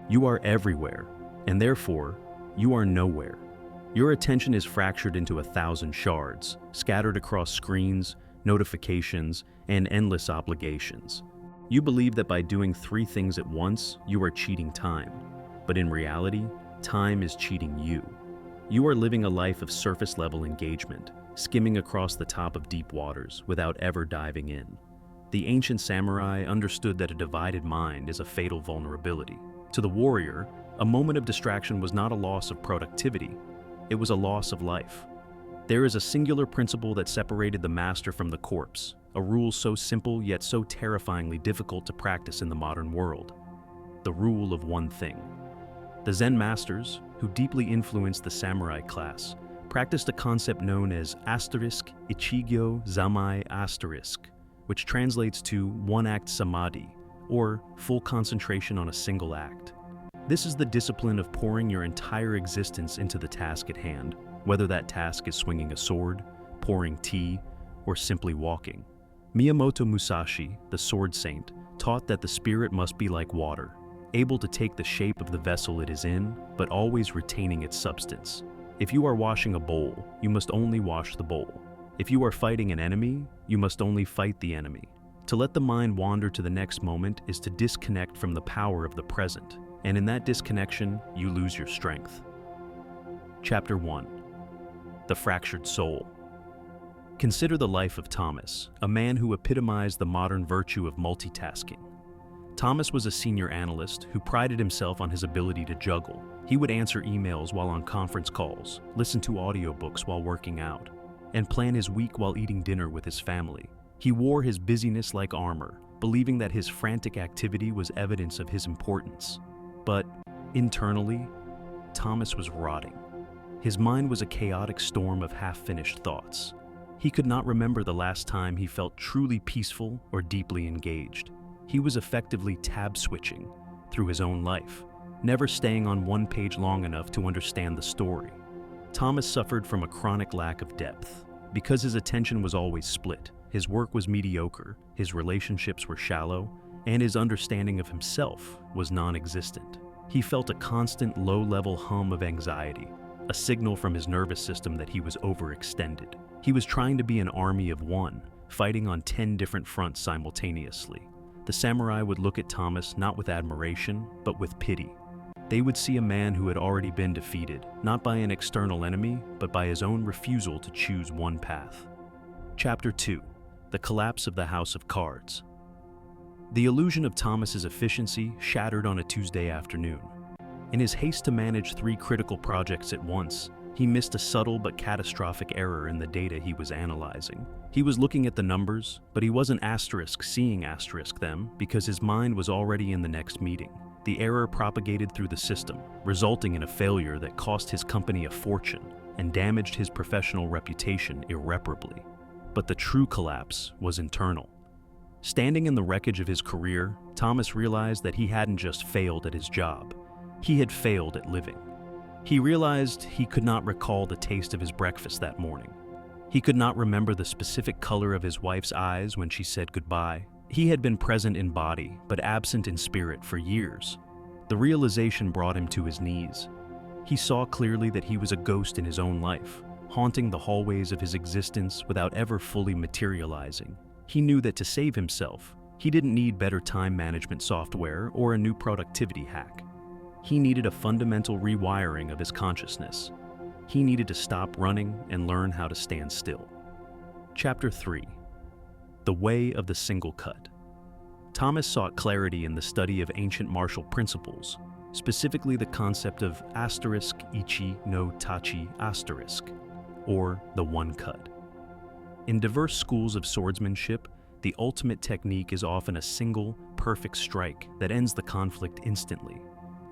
You are everywhere, and therefore, you are nowhere. Your attention is fractured into 1,000 shards, scattered across screens, notifications, and endless obligations. You believe that by doing 3 things at once, you are cheating time. But in reality, time is cheating you. You are living a life of surface-level engagement, skimming across the top of deep waters without ever diving in. The ancient samurai understood that a divided mind is a fatal vulnerability. To the warrior, a moment of distraction was not a loss of productivity, it was a loss of life. There is a singular principle that separated the master from the corpse, a rule so simple yet so terrifyingly difficult to practice in the modern world. The rule of one thing. The Zen masters, who deeply influenced the samurai class, practiced a concept known as Ichigyo Zammai, which translates to one-act samadhi, or full concentration on a single act. This is the discipline of pouring your entire existence into the task at hand, whether that task is swinging a sword, pouring tea, or simply walking. Miyamoto Musashi, the sword saint, taught that the spirit must be like water, able to take the shape of the vessel it is in, but always retaining its substance. If you are washing a bowl, you must only wash the bowl. If you are fighting an enemy, you must only fight the enemy. To let the mind wander to the next moment is to disconnect from the power of the present, and in that disconnection, you lose your strength. Chapter 1. The Fractured Soul. Consider the life of Thomas, a man who epitomized the modern virtue of multitasking. Thomas was a senior analyst who prided himself on his ability to juggle. He would answer emails while on conference calls, listen to audiobooks while working out, and plan his week while eating dinner with his family. He wore his busyness like armor, believing that his frantic activity was evidence of his importance. But internally, Thomas was rotting. His mind was a chaotic storm of half-finished thoughts. He could not remember the last time he felt truly peaceful or deeply engaged. He was effectively tab-switching through his own life, never staying on one page long enough to understand the story. Thomas suffered from a chronic lack of depth. Because his attention was always split, his work was mediocre, his relationships were shallow, and his understanding of himself was non-existent. He felt a constant low-level hum of anxiety, a signal from his nervous system that he was overextended. He was trying to be an army of one, fighting on 10 different fronts simultaneously. The samurai would look at Thomas not with admiration, but with pity. They would see a man who had already been defeated, not by an external enemy, but by his own refusal to choose one path. Chapter 2. The Collapse of the House of Cards. The illusion of Thomas's efficiency shattered on a Tuesday afternoon. In his haste to manage 3 critical projects at once, he missed a subtle but catastrophic error in the data he was analyzing. He was looking at the numbers, but he wasn't seeing them because his mind was already in the next meeting. The error propagated through the system, resulting in a failure that cost his company a fortune and damaged his professional reputation irreparably. But the true collapse was internal. Standing in the wreckage of his career, Thomas realized that he hadn't just failed at his job, he had failed at living. He realized he could not recall the taste of his breakfast that morning. He could not remember the specific color of his wife's eyes when she said goodbye. He had been present in body, but absent in spirit for years. The realization brought him to his knees. He saw clearly that he was a ghost in his own life, haunting the hallways of his existence without ever fully materializing. He knew that to save himself, he didn't need better time management software or a new productivity hack. He needed a fundamental rewiring of his consciousness. He needed to stop running and learn how to stand still. Chapter 3. The Way of the Single Cut. Thomas sought clarity in the study of ancient martial principles, specifically the concept of ichi no tachi or the one cut. In diverse schools of swordsmanship, the ultimate technique is often a single, perfect strike that ends the conflict instantly.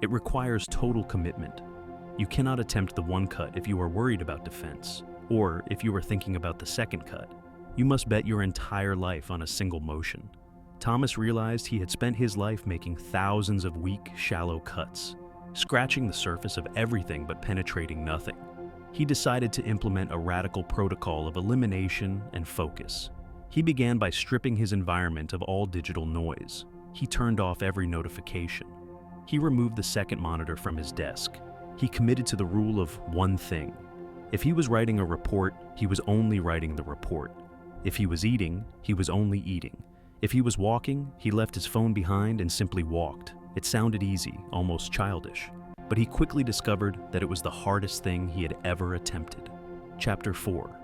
It requires total commitment. You cannot attempt the one cut if you are worried about defense, or if you are thinking about the second cut. You must bet your entire life on a single motion. Thomas realized he had spent his life making thousands of weak, shallow cuts, scratching the surface of everything but penetrating nothing. He decided to implement a radical protocol of elimination and focus. He began by stripping his environment of all digital noise. He turned off every notification. He removed the second monitor from his desk. He committed to the rule of one thing. If he was writing a report, he was only writing the report. If he was eating, he was only eating. If he was walking, he left his phone behind and simply walked. It sounded easy, almost childish. But he quickly discovered that it was the hardest thing he had ever attempted. Chapter 4.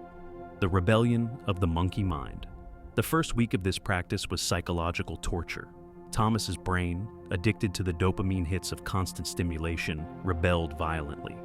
The Rebellion of the Monkey Mind. The first week of this practice was psychological torture. Thomas's brain, addicted to the dopamine hits of constant stimulation, rebelled violently.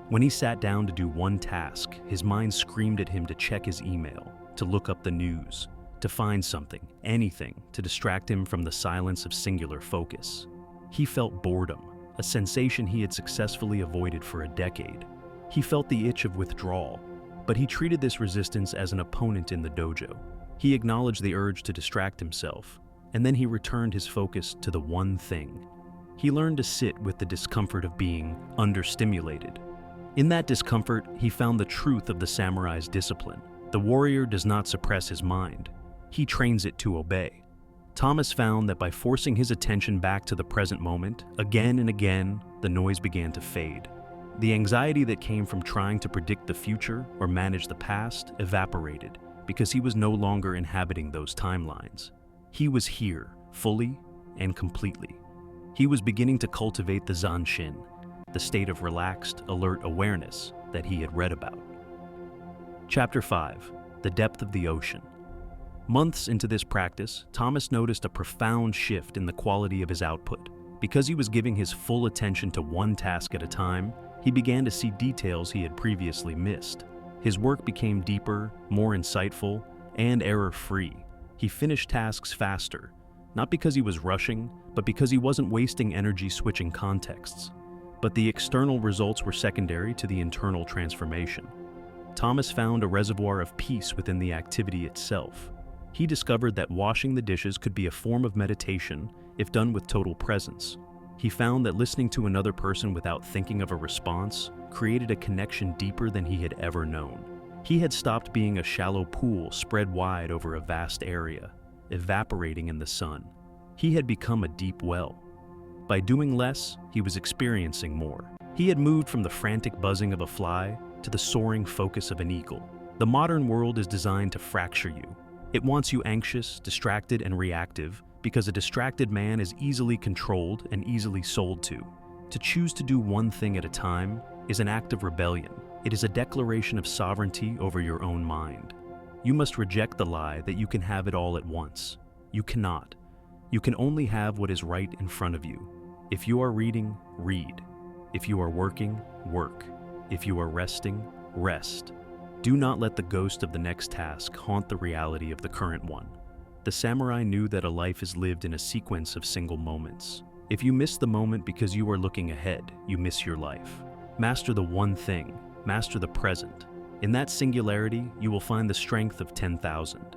When he sat down to do one task, his mind screamed at him to check his email, to look up the news, to find something, anything, to distract him from the silence of singular focus. He felt boredom, a sensation he had successfully avoided for a decade. He felt the itch of withdrawal, but he treated this resistance as an opponent in the dojo. He acknowledged the urge to distract himself, and then he returned his focus to the one thing. He learned to sit with the discomfort of being understimulated. In that discomfort, he found the truth of the samurai's discipline. The warrior does not suppress his mind. He trains it to obey. Thomas found that by forcing his attention back to the present moment, again and again, the noise began to fade. The anxiety that came from trying to predict the future or manage the past evaporated because he was no longer inhabiting those timelines. He was here, fully and completely. He was beginning to cultivate the zanshin, the state of relaxed, alert awareness that he had read about. Chapter 5. The Depth of the Ocean. Months into this practice, Thomas noticed a profound shift in the quality of his output. Because he was giving his full attention to one task at a time, he began to see details he had previously missed. His work became deeper, more insightful, and error-free. He finished tasks faster, not because he was rushing, but because he wasn't wasting energy switching contexts. But the external results were secondary to the internal transformation. Thomas found a reservoir of peace within the activity itself. He discovered that washing the dishes could be a form of meditation if done with total presence. He found that listening to another person without thinking of a response created a connection deeper than he had ever known. He had stopped being a shallow pool spread wide over a vast area, evaporating in the sun. He had become a deep well. By doing less, he was experiencing more. He had moved from the frantic buzzing of a fly to the soaring focus of an eagle. The modern world is designed to fracture you. It wants you anxious, distracted, and reactive because a distracted man is easily controlled and easily sold to. To choose to do one thing at a time is an act of rebellion. It is a declaration of sovereignty over your own mind. You must reject the lie that you can have it all at once. You cannot. You can only have what is right in front of you. If you are reading, read. If you are working, work. If you are resting, rest. Do not let the ghost of the next task haunt the reality of the current one. The samurai knew that a life is lived in a sequence of single moments. If you miss the moment because you are looking ahead, you miss your life. Master the one thing. Master the present. In that singularity, you will find the strength of 10,000.